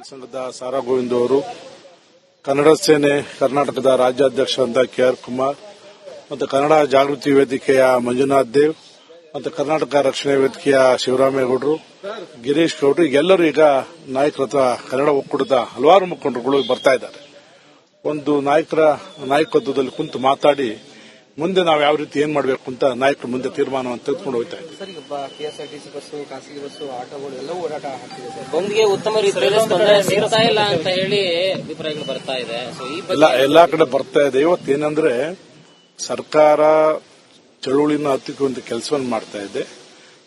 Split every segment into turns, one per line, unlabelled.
ಸಂಘದ ಸಾರಾ ಗೋವಿಂದ್ ಅವರು, ಕನ್ನಡ ಸೇನೆ ಕರ್ನಾಟಕದ ರಾಜ್ಯಾಧ್ಯಕ್ಷ ಅಂತ KR ಕುಮಾರ್, ಮತ್ತು ಕನ್ನಡ ಜಾಗೃತಿ ವೇದಿಕೆಯ ಮಂಜುನಾಥ್ ದೇವ್, ಮತ್ತು ಕರ್ನಾಟಕ ರಕ್ಷಣಾ ವೇದಿಕೆಯ ಶಿವರಾಮೇಗೌಡರು, ಗಿರೀಶ್ ಗೌಡ್ರು, ಎಲ್ಲರೂ ಈಗ ನಾಯಕರ ಅಥವಾ ಕನ್ನಡ ಒಕ್ಕೂಟದ ಹಲವಾರು ಮುಖಂಡರುಗಳು ಬರ್ತಾ ಇದ್ದಾರೆ. ಒಂದು ನಾಯಕತ್ವದಲ್ಲಿ ಕುಂತು ಮಾತಾಡಿ ಮುಂದೆ ನಾವು ಯಾವ ರೀತಿ ಏನ್ ಮಾಡಬೇಕು ಅಂತ ನಾಯಕರು ಮುಂದೆ ತೀರ್ಮಾನವನ್ನು ತೆಗೆದುಕೊಂಡು ಹೋಗ್ತಾ ಇದ್ದಾರೆ.
ಸರ್, ಈಗ KSRTC ಬಸ್ಸು, ಖಾಸಗಿ ಬಸ್ಸು, ಆಟೋಗಳು ಎಲ್ಲವೂ ಓಡಾಟ ಆಗ್ತಿದೆ ಸರ್.
ಬಂದ್ಗೆ ಉತ್ತಮ ರೀತಿಯಲ್ಲಿ ಸ್ಪಂದನೆ ಸಿಗ್ತಾ ಇಲ್ಲ ಅಂತ ಹೇಳಿ ಅಭಿಪ್ರಾಯಗಳು ಬರ್ತಾ ಇದೆ.
ಎಲ್ಲಾ ಕಡೆ ಬರ್ತಾ ಇದೆ. ಇವತ್ತೇನಂದ್ರೆ ಸರ್ಕಾರ ಚಳುವಳಿನ ಹತ್ತಿಕ್ಕುವಂತ ಕೆಲಸವನ್ನು ಮಾಡ್ತಾ ಇದೆ.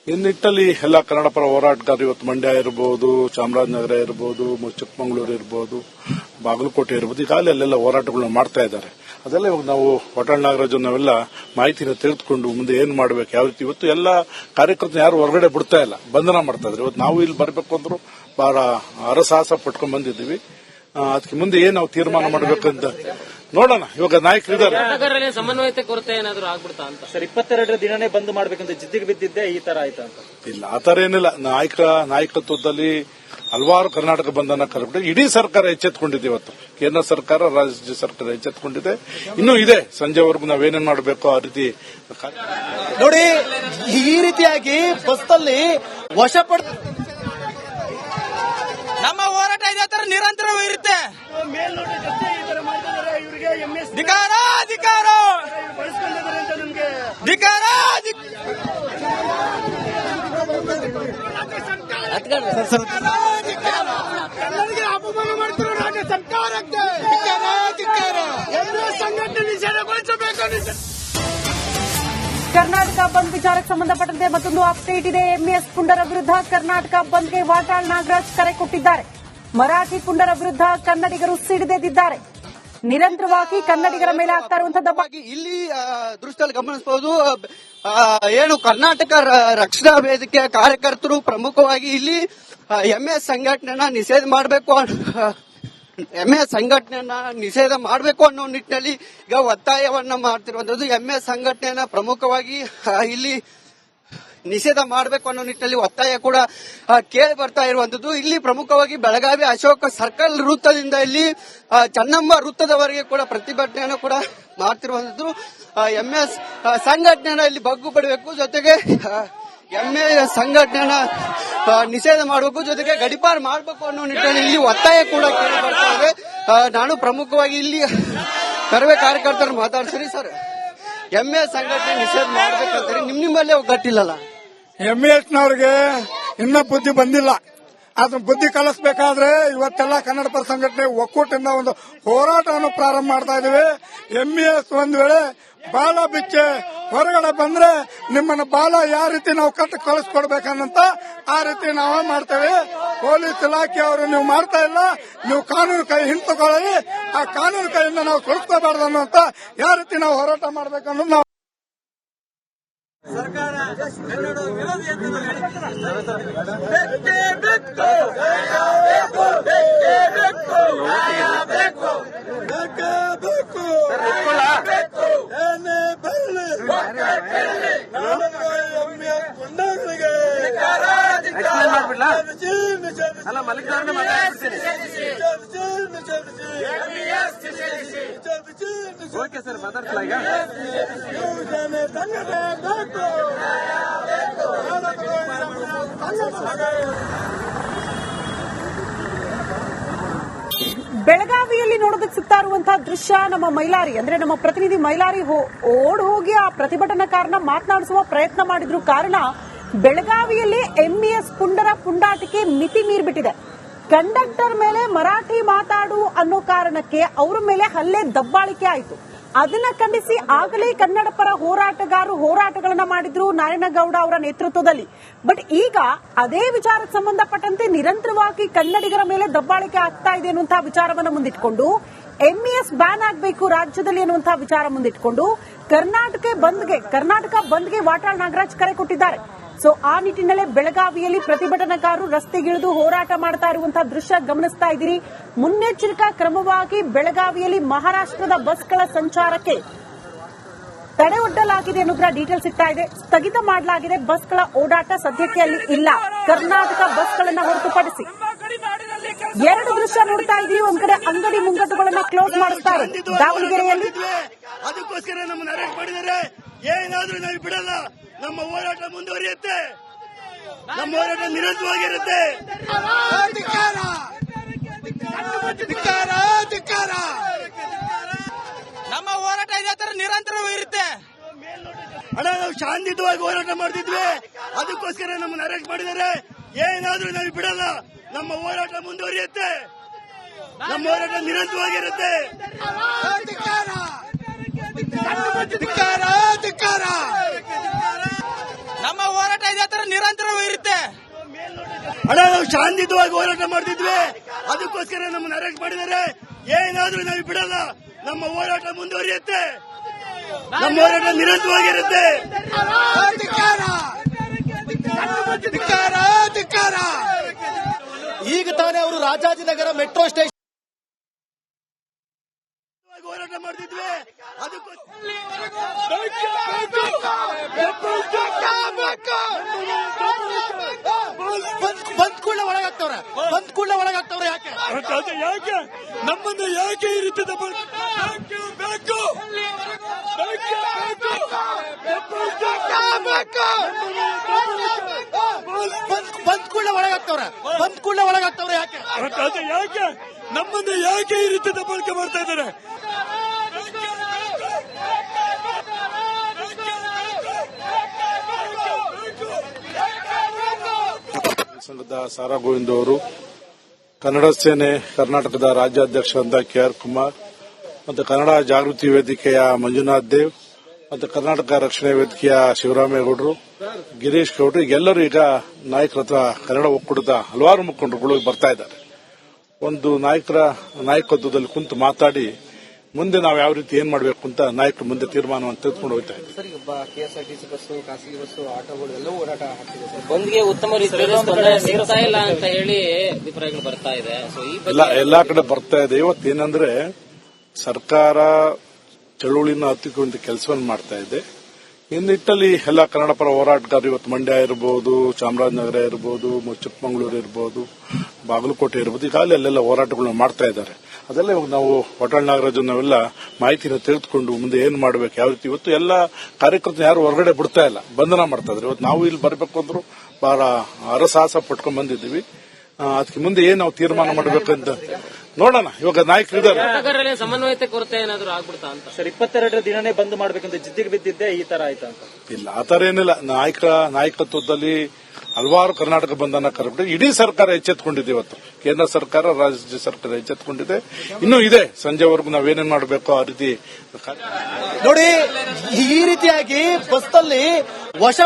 ಈ ನಿಟ್ಟಲ್ಲಿ ಎಲ್ಲ ಕನ್ನಡ ಪರ ಹೋರಾಟಗಾರರು ಇವತ್ತು ಮಂಡ್ಯ ಇರಬಹುದು, ಚಾಮರಾಜನಗರ ಇರಬಹುದು, ಚಿಕ್ಕಮಗಳೂರು ಇರಬಹುದು, ಬಾಗಲಕೋಟೆ ಇರಬಹುದು, ಈಗಾಗಲೇ ಅಲ್ಲೆಲ್ಲ ಹೋರಾಟಗಳನ್ನ ಮಾಡ್ತಾ ಇದ್ದಾರೆ. ಅದೆಲ್ಲ ಇವಾಗ ನಾವು ವಾಟಾಳ್ ನಾಗರಾಜ್ ನಾವೆಲ್ಲ ಮಾಹಿತಿನ ತಿಳಿದುಕೊಂಡು ಮುಂದೆ ಏನ್ ಮಾಡಬೇಕು, ಯಾವ ರೀತಿ. ಇವತ್ತು ಎಲ್ಲ ಕಾರ್ಯಕರ್ತರು ಯಾರು ಹೊರಗಡೆ ಬಿಡ್ತಾ ಇಲ್ಲ, ಬಂಧನ ಮಾಡ್ತಾ ಇದ್ದಾರೆ. ಇವತ್ತು ನಾವು ಇಲ್ಲಿ ಬರಬೇಕು ಅಂದ್ರು ಬಹಳ ಹರಸಾಹಸ ಪಟ್ಕೊಂಡ್ ಬಂದಿದ್ದೀವಿ. ಅದಕ್ಕೆ ಮುಂದೆ ಏನ್ ನಾವು ತೀರ್ಮಾನ ಮಾಡಬೇಕಂತ ನೋಡೋಣ. ಇವಾಗ ನಾಯಕರಿದ್ದಾರೆ,
ಸಮನ್ವಯತೆ ಕೊರತೆ ಏನಾದ್ರು ಆಗ್ಬಿಡ್ತಾ ಅಂತ.
ಸರ್, 22ರ ದಿನನೇ ಬಂದ್ ಮಾಡ್ಬೇಕಂತ ಜಿದ್ದಿಗೆ ಬಿದ್ದಿದ್ದೆ, ಈ ತರ ಆಯ್ತಾ ಅಂತ?
ಇಲ್ಲ, ಆತರ ಏನಿಲ್ಲ. ನಾಯಕತ್ವದಲ್ಲಿ ಹಲವಾರು ಕರ್ನಾಟಕ ಬಂಧನ ಕರೆಬಿಟ್ಟು ಇಡೀ ಸರ್ಕಾರ ಎಚ್ಚೆತ್ತುಕೊಂಡಿದೆ. ಇವತ್ತು ಕೇಂದ್ರ ಸರ್ಕಾರ, ರಾಜ್ಯ ಸರ್ಕಾರ ಎಚ್ಚೆತ್ತುಕೊಂಡಿದೆ. ಇನ್ನೂ ಇದೆ, ಸಂಜೆವರೆಗೂ ನಾವೇನೇನ್ ಮಾಡಬೇಕು ಆ ರೀತಿ
ನೋಡಿ. ಈ ರೀತಿಯಾಗಿ ಬಸ್ನಲ್ಲಿ ವಶಪಡ ನಮ್ಮ ಹೋರಾಟ ಇದೇ ತರ ನಿರಂತರವಿರುತ್ತೆ. ಧಿಕಾರ ಧಿಕಾರ ಧಿಕಾರ. ಕನ್ನಡಿಗರ ಅಪಮಾನ ಮಾಡ್ತಿರೋ ರಾಜ್ಯ ಸರ್ಕಾರಕ್ಕೆ ಸಂಘಟನೆ ನಿಷೇಧಗೊಳಿಸಬೇಕು.
ಕರ್ನಾಟಕ ಬಂದ್ ವಿಚಾರಕ್ಕೆ ಸಂಬಂಧಪಟ್ಟಂತೆ ಮತ್ತೊಂದು ಅಪ್ಡೇಟ್ ಇದೆ. ಎಂಎಸ್ ಪುಂಡರ ವಿರುದ್ಧ ಕರ್ನಾಟಕ ಬಂದ್ಗೆ ವಾಟಾಳ್ ನಾಗರಾಜ್ ಕರೆ ಕೊಟ್ಟಿದ್ದಾರೆ. ಮರಾಠಿ ಪುಂಡರ ವಿರುದ್ಧ ಕನ್ನಡಿಗರು ಸಿಡಿದೆದ್ದಿದ್ದಾರೆ. ನಿರಂತರವಾಗಿ ಕನ್ನಡಿಗರ ಮೇಲೆ ಆಗ್ತಾ ಇರುವಂತಹ
ಇಲ್ಲಿ ದೃಷ್ಟಿಯಲ್ಲಿ ಗಮನಿಸಬಹುದು. ಏನು ಕರ್ನಾಟಕ ರಕ್ಷಣಾ ವೇದಿಕೆಯ ಕಾರ್ಯಕರ್ತರು ಪ್ರಮುಖವಾಗಿ ಇಲ್ಲಿ ಎಂಎಸ್ ಸಂಘಟನೆಯನ್ನ ನಿಷೇಧ ಮಾಡಬೇಕು, ಎಂಎಸ್ ಸಂಘಟನೆಯನ್ನ ನಿಷೇಧ ಮಾಡಬೇಕು ಅನ್ನೋ ನಿಟ್ಟಿನಲ್ಲಿ ಈಗ ಒತ್ತಾಯವನ್ನ ಮಾಡ್ತಿರುವಂತದ್ದು. ಎಂಎಸ್ ಸಂಘಟನೆಯನ್ನ ಪ್ರಮುಖವಾಗಿ ಇಲ್ಲಿ ನಿಷೇಧ ಮಾಡಬೇಕು ಅನ್ನೋ ನಿಟ್ಟಿನಲ್ಲಿ ಒತ್ತಾಯ ಕೂಡ ಕೇಳಿ ಬರ್ತಾ ಇರುವಂತದ್ದು. ಇಲ್ಲಿ ಪ್ರಮುಖವಾಗಿ ಬೆಳಗಾವಿ ಅಶೋಕ ಸರ್ಕಲ್ ವೃತ್ತದಿಂದ ಇಲ್ಲಿ ಚೆನ್ನಮ್ಮ ವೃತ್ತದವರೆಗೆ ಕೂಡ ಪ್ರತಿಭಟನೆಯನ್ನು ಕೂಡ ಮಾಡ್ತಿರುವಂತದ್ದು. ಎಂಎಸ್ ಸಂಘಟನೆಯನ್ನ ಇಲ್ಲಿ ಬಗ್ಗು ಪಡಬೇಕು, ಜೊತೆಗೆ ಎಂಎಸ್ ಸಂಘಟನೆಯನ್ನ ನಿಷೇಧ ಮಾಡಬೇಕು, ಜೊತೆಗೆ ಗಡಿಪಾರು ಮಾಡಬೇಕು ಅನ್ನೋ ನಿಟ್ಟಿನಲ್ಲಿ ಇಲ್ಲಿ ಒತ್ತಾಯ ಕೂಡ ಕೇಳಿ ಬರ್ತಾ ಇದೆ. ನಾನು ಪ್ರಮುಖವಾಗಿ ಇಲ್ಲಿ ಕರವೇ ಕಾರ್ಯಕರ್ತರು ಮಾತಾಡ್ತೀನಿ. ಸರ್, ಎಂಎಸ್ ಸಂಘಟನೆ ನಿಷೇಧ ಮಾಡಬೇಕಂತಾರೆ, ನಿಮ್ಮಲ್ಲೇ ಒಗ್ಗಟ್ಟಿಲ್ಲಲ್ಲ?
ಎಂಎಸ್ನವ್ರಿಗೆ ಇನ್ನ ಬುದ್ಧಿ ಬಂದಿಲ್ಲ. ಅದನ್ನ ಬುದ್ಧಿ ಕಲಿಸಬೇಕಾದ್ರೆ ಇವತ್ತೆಲ್ಲ ಕನ್ನಡ ಪರ ಸಂಘಟನೆ ಒಕ್ಕೂಟದಿಂದ ಒಂದು ಹೋರಾಟವನ್ನು ಪ್ರಾರಂಭ ಮಾಡ್ತಾ ಇದೀವಿ. ಎಂಇಎಸ್ ಒಂದ್ ವೇಳೆ ಬಾಲ ಬಿಚ್ಚೆ ಹೊರಗಡೆ ಬಂದ್ರೆ ನಿಮ್ಮನ್ನ ಬಾಲ ಯಾವ ರೀತಿ ನಾವು ಕಳಿಸ್ಕೊಡ್ಬೇಕನ್ನಂತ ಆ ರೀತಿ ನಾವು ಮಾಡ್ತೇವೆ. ಪೊಲೀಸ್ ಇಲಾಖೆಯವರು ನೀವು ಮಾಡ್ತಾ ಇಲ್ಲ, ನೀವು ಕಾನೂನು ಕೈ ಹಿಂತಕೊಳ್ಳಿ, ಆ ಕಾನೂನು ಕೈಯಿಂದ ನಾವು ಸುಳಿಸ್ಕೋಬಾರ್ದು ಅನ್ನೋಂತ ಯಾವ ರೀತಿ ನಾವು ಹೋರಾಟ ಮಾಡ್ಬೇಕನ್ನೋದು ನಾವು
ಸರ್ಕಾರ ಕನ್ನಡ ವಿರೋಧಿ ಅಂತ ಅಲ್ಲ ಮಲ್ಲಿಕಾರ್ಜುನ ಓಕೆ ಸರ್, ಮಾತಾಡ್ತಿಲ್ಲ ಈಗ.
ಬೆಳಗಾವಿಯಲ್ಲಿ ನೋಡೋದಕ್ಕೆ ಸಿಗ್ತಾ ಇರುವಂತಹ ದೃಶ್ಯ ನಮ್ಮ ಮೈಲಾರಿ, ಅಂದ್ರೆ ನಮ್ಮ ಪ್ರತಿನಿಧಿ ಮೈಲಾರಿ ಓಡ್ ಹೋಗಿ ಆ ಪ್ರತಿಭಟನಾಕಾರನ ಮಾತನಾಡಿಸುವ ಪ್ರಯತ್ನ ಮಾಡಿದ್ರು. ಕಾರಣ ಬೆಳಗಾವಿಯಲ್ಲಿ ಎಂಇಎಸ್ ಪುಂಡರ ಪುಂಡಾಟಿಕೆ ಮಿತಿ ಮೀರ್ಬಿಟ್ಟಿದೆ. ಕಂಡಕ್ಟರ್ ಮೇಲೆ ಮರಾಠಿ ಮಾತಾಡು ಅನ್ನೋ ಕಾರಣಕ್ಕೆ ಅವರ ಮೇಲೆ ಹಲ್ಲೆ ದಬ್ಬಾಳಿಕೆ ಆಯಿತು. ಅದನ್ನ ಖಂಡಿಸಿ ಆಗಲೇ ಕನ್ನಡ ಪರ ಹೋರಾಟಗಾರರು ಹೋರಾಟಗಳನ್ನ ಮಾಡಿದ್ರು ನಾರಾಯಣಗೌಡ ಅವರ ನೇತೃತ್ವದಲ್ಲಿ. ಬಟ್ ಈಗ ಅದೇ ವಿಚಾರಕ್ಕೆ ಸಂಬಂಧಪಟ್ಟಂತೆ ನಿರಂತರವಾಗಿ ಕನ್ನಡಿಗರ ಮೇಲೆ ದಬ್ಬಾಳಿಕೆ ಆಗ್ತಾ ಇದೆ ಅನ್ನುವಂತಹ ವಿಚಾರವನ್ನು ಮುಂದಿಟ್ಕೊಂಡು ಎಂಇಎಸ್ ಬ್ಯಾನ್ ಆಗಬೇಕು ರಾಜ್ಯದಲ್ಲಿ ಅನ್ನುವಂತಹ ವಿಚಾರ ಮುಂದಿಟ್ಕೊಂಡು ಕರ್ನಾಟಕ ಬಂದ್ಗೆ ವಾಟಾಳ್ ನಾಗರಾಜ್ ಕರೆ ಕೊಟ್ಟಿದ್ದಾರೆ. ಸೊ ಆ ನಿಟ್ಟಿನಲ್ಲೇ ಬೆಳಗಾವಿಯಲ್ಲಿ ಪ್ರತಿಭಟನಾಕಾರರು ರಸ್ತೆಗಿಳಿದು ಹೋರಾಟ ಮಾಡ್ತಾ ಇರುವಂತಹ ದೃಶ್ಯ ಗಮನಿಸ್ತಾ ಇದ್ದೀರಿ. ಮುನ್ನೆಚ್ಚರಿಕಾ ಕ್ರಮವಾಗಿ ಬೆಳಗಾವಿಯಲ್ಲಿ ಮಹಾರಾಷ್ಟ್ರದ ಬಸ್ಗಳ ಸಂಚಾರಕ್ಕೆ ತಡೆ ಒಡ್ಡಲಾಗಿದೆ ಅನ್ನೋ ಡೀಟೇಲ್ ಸಿಗ್ತಾ ಇದೆ. ಸ್ಥಗಿತ ಮಾಡಲಾಗಿದೆ, ಬಸ್ಗಳ ಓಡಾಟ ಸದ್ಯಕ್ಕೆ ಅಲ್ಲಿ ಇಲ್ಲ. ಕರ್ನಾಟಕ ಬಸ್ಗಳನ್ನು ಹೊರತುಪಡಿಸಿ ಎರಡು ದೃಶ್ಯ ನೋಡ್ತಾ ಇದೀವಿ. ಒಂದ್ ಕಡೆ ಅಂಗಡಿ ಮುಂಗಟ್ಟುಗಳನ್ನ ಕ್ಲೋಸ್ ಮಾಡಿಸ್ತಾರೆ ದಾವಣಗೆರೆಯಲ್ಲಿ.
ಅದಕ್ಕೋಸ್ಕರ ನಮ್ಮನ್ನು ಅರೆಸ್ಟ್ ಮಾಡಿದ್ದಾರೆ. ಏನಾದ್ರೂ ನಾವು ಬಿಡಲ್ಲ. ನಮ್ಮ ಹೋರಾಟ ಮುಂದುವರಿಯುತ್ತೆ. ನಮ್ಮ ಹೋರಾಟ ನಿರಂತರವಾಗಿರುತ್ತೆ. ನಮ್ಮ ಹೋರಾಟ ಇದೇ ತರ ನಿರಂತರವಾಗಿರುತ್ತೆ. ಅಣ್ಣ, ನಾವು ಶಾಂತಿಯುತವಾಗಿ ಹೋರಾಟ ಮಾಡ್ತಿದ್ವಿ. ಅದಕ್ಕೋಸ್ಕರ ನಮ್ಮನ್ನು ಅರೆಸ್ಟ್ ಮಾಡಿದ್ದಾರೆ. ಏನಾದ್ರೂ ನಾವು ಬಿಡಲ್ಲ. ನಮ್ಮ ಹೋರಾಟ ಮುಂದುವರಿಯುತ್ತೆ. ನಮ್ಮ ಹೋರಾಟ ನಿರಂತರವಾಗಿರುತ್ತೆ. ನಮ್ಮ ಹೋರಾಟ ಇದೇ ತರ ನಿರಂತರವಾಗಿರುತ್ತೆ. ಅಣ್ಣ, ನಾವು ಶಾಂತಿಯುತವಾಗಿ ಹೋರಾಟ ಮಾಡ್ತಿದ್ವಿ. ಅದಕ್ಕೋಸ್ಕರ ನಮ್ಮನ್ನು ಅರೆಸ್ಟ್ ಮಾಡಿದ್ದಾರೆ. ಏನಾದ್ರೂ ನಾವು ಬಿಡಲ್ಲ. ನಮ್ಮ ಹೋರಾಟ ಮುಂದುವರಿಯುತ್ತೆ. ನಮ್ಮ ಹೋರಾಟ ನಿರಂತರವಾಗಿರುತ್ತೆ.
ಈಗ ತಾನೇ ಅವರು ರಾಜಾಜಿನಗರ ಮೆಟ್ರೋ ಸ್ಟೇಷನ್
ಹೋರಾಟ ಮಾಡ್ತಿದ್ವಿ.
ಬಂದ್ ಕೂಡಲೇ ಒಳಗಾಗ್ತವ್ರೆ. ಯಾಕೆ
ನಮ್ಮನ್ನ ಯಾಕೆ ಈ ರೀತಿ ಬೇಕು?
ಬಂದ್ ಕೂಡಲೇ ಒಳಗಾಗ್ತವ್ರೆ.
ಯಾಕೆ ನಮ್ಮನ್ನ ಯಾಕೆ ಈ ರೀತಿ ದಬ್ಬಾಳಿಕೆ ಮಾಡ್ತಾ ಇದ್ದಾರೆ?
ಸಂಘದ ಸಾರಾ ಗೋವಿಂದ್ ಅವರು, ಕನ್ನಡ ಸೇನೆ ಕರ್ನಾಟಕದ ರಾಜ್ಯಾಧ್ಯಕ್ಷರಾದ KR ಕುಮಾರ್, ಮತ್ತು ಕನ್ನಡ ಜಾಗೃತಿ ವೇದಿಕೆಯ ಮಂಜುನಾಥ್ ದೇವ್, ಮತ್ತು ಕರ್ನಾಟಕ ರಕ್ಷಣಾ ವೇದಿಕೆಯ ಶಿವರಾಮೇಗೌಡರು, ಗಿರೀಶ್ ಗೌಡ್ರು, ಎಲ್ಲರೂ ಈಗ ನಾಯಕರ ಹತ್ರ ಕನ್ನಡ ಒಕ್ಕೂಟದ ಹಲವಾರು ಮುಖಂಡರುಗಳು ಬರ್ತಾ ಇದ್ದಾರೆ. ಒಂದು ನಾಯಕತ್ವದಲ್ಲಿ ಕುಂತು ಮಾತಾಡಿ ಮುಂದೆ ನಾವು ಯಾವ ರೀತಿ ಏನ್ ಮಾಡಬೇಕು ಅಂತ ನಾಯಕರು ಮುಂದೆ ತೀರ್ಮಾನವನ್ನು ತೆಗೆದುಕೊಂಡು ಹೋಗ್ತಾ ಇದ್ದಾರೆ.
ಸರ್, ಈಗ KSRTC ಬಸ್ಸು, ಖಾಸಗಿ ಬಸ್ಸು, ಆಟೋಗಳು ಎಲ್ಲವೂ ಓಡಾಟ ಆಗ್ತಿದೆ ಸರ್.
ಬಂದ್ಗೆ ಉತ್ತಮ ರೀತಿಯಲ್ಲಿ ಸ್ಪಂದನೆ ಸಿಗ್ತಾ ಇಲ್ಲ ಅಂತ ಹೇಳಿ ಅಭಿಪ್ರಾಯಗಳು ಬರ್ತಾ ಇದೆ. ಸೊ ಈ
ಎಲ್ಲಾ ಕಡೆ ಬರ್ತಾ ಇದೆ. ಇವತ್ತೇನಂದ್ರೆ ಸರ್ಕಾರ ಚಳುವಳಿನ ಹತ್ತಿಕ್ಕುವಂತ ಕೆಲಸವನ್ನು ಮಾಡ್ತಾ ಇದೆ. ಈ ನಿಟ್ಟಲ್ಲಿ ಎಲ್ಲ ಕನ್ನಡ ಪರ ಹೋರಾಟಗಾರರು ಇವತ್ತು ಮಂಡ್ಯ ಇರಬಹುದು, ಚಾಮರಾಜನಗರ ಇರಬಹುದು, ಚಿಕ್ಕಮಗಳೂರು ಇರಬಹುದು, ಬಾಗಲಕೋಟೆ ಇರಬಹುದು, ಈಗಾಗಲೇ ಅಲ್ಲೆಲ್ಲ ಹೋರಾಟಗಳನ್ನ ಮಾಡ್ತಾ ಇದ್ದಾರೆ. ಅದೆಲ್ಲ ಇವಾಗ ನಾವು ಹೋಟೆಲ್ ನಾಗರಾಜ್ ನಾವೆಲ್ಲ ಮಾಹಿತಿನ ತೆಗೆದುಕೊಂಡು ಮುಂದೆ ಏನ್ ಮಾಡಬೇಕು, ಯಾವ ರೀತಿ. ಇವತ್ತು ಎಲ್ಲ ಕಾರ್ಯಕರ್ತರು ಯಾರು ಹೊರಗಡೆ ಬಿಡ್ತಾ ಇಲ್ಲ, ಬಂಧನ ಮಾಡ್ತಾ ಇದ್ದಾರೆ. ಇವತ್ತು ನಾವು ಇಲ್ಲಿ ಬರಬೇಕು ಅಂದ್ರು ಬಹಳ ಹರಸಾಹಸ ಪಟ್ಕೊಂಡ್ ಬಂದಿದ್ದೀವಿ. ಅದಕ್ಕೆ ಮುಂದೆ ಏನ್ ನಾವು ತೀರ್ಮಾನ ಮಾಡಬೇಕಂತ ನೋಡೋಣ. ಇವಾಗ ನಾಯಕರಿದ್ದಾರೆ.
ಹೋರಾಟಗಾರರಲ್ಲಿ ಸಮನ್ವಯತೆ ಕೊರತೆ ಏನಾದ್ರು ಆಗ್ಬಿಡ್ತಾ ಅಂತ
ಸರ್, 22ರ ದಿನನೇ ಬಂದ್ ಮಾಡ್ಬೇಕಂತ ಜಿದ್ದಿಗೆ ಬಿದ್ದಿದ್ದೆ ಈ ತರ ಆಯ್ತಾ ಅಂತ?
ಇಲ್ಲ, ಆತರ ಏನಿಲ್ಲ. ನಾಯಕತ್ವದಲ್ಲಿ ಹಲವಾರು ಕರ್ನಾಟಕ ಬಂಧನ ಕರೆಬಿಟ್ಟು ಇಡೀ ಸರ್ಕಾರ ಎಚ್ಚೆತ್ಕೊಂಡಿದೆ. ಇವತ್ತು ಕೇಂದ್ರ ಸರ್ಕಾರ, ರಾಜ್ಯ ಸರ್ಕಾರ ಎಚ್ಚೆತ್ಕೊಂಡಿದೆ. ಇನ್ನೂ ಇದೆ, ಸಂಜೆವರೆಗೂ ನಾವೇನೇನ್ ಮಾಡಬೇಕು ಆ ರೀತಿ
ನೋಡಿ. ಈ ರೀತಿಯಾಗಿ ಬಸ್ನಲ್ಲಿ ವಶ